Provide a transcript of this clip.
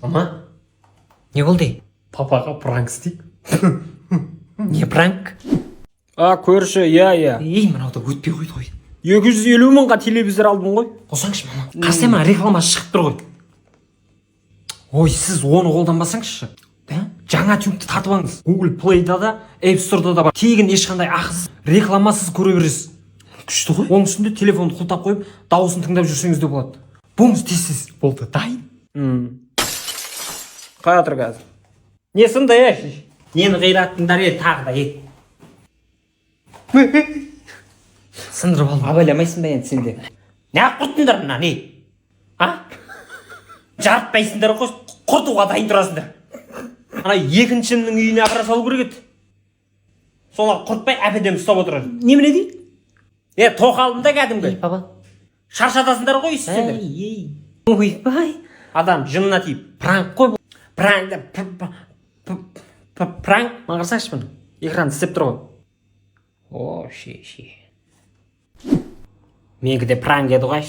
Мама, не болды? Папаға пранк істейік. Не пранк? Көрші, иә. Ей, мынауды өтпей қойды ғой. 250 мыңға телевизор алдым ғой. Қосаңшы, мама. Қасема рекламасы шығып тұр ғой. Ой, сіз оны қолданбасаңызшы. Да? Жаңа тюбті татып алыңыз. Google Play'да да, App Store'да да бар. Тегін ешқандай ақысыз, рекламасыз көре бересіз. Күшті ғой. Оның үстінде телефонды құлтап қойып, дауысын тыңдап жүрсеңіз де болады. Болыңыз тез. Болды, дайын. Қай отыр қазір? Не сынды, Нені қираттыңдар тағы да сындырып алдым. Абайламайсың ба енді сенде? Не құрттыңдар мына не? Жарытпайсыңдар ғой, құртуға дайын тұрасыңдар. Ана екіншімнің үйіне апара салу керек еді. Солар құртпай әпеден ұстап отырады. Немене дейді? Тоқалым да кәдімгі. Баба. Шаршатасыңдар ғой сендер. Ойбай. Адам жынына тиіп. Пранк қой бұл. Пранк. Маған қарасаңшы бұны. Экран істеп тұр ғой. О, ше. Менікі де пранк еді ғой.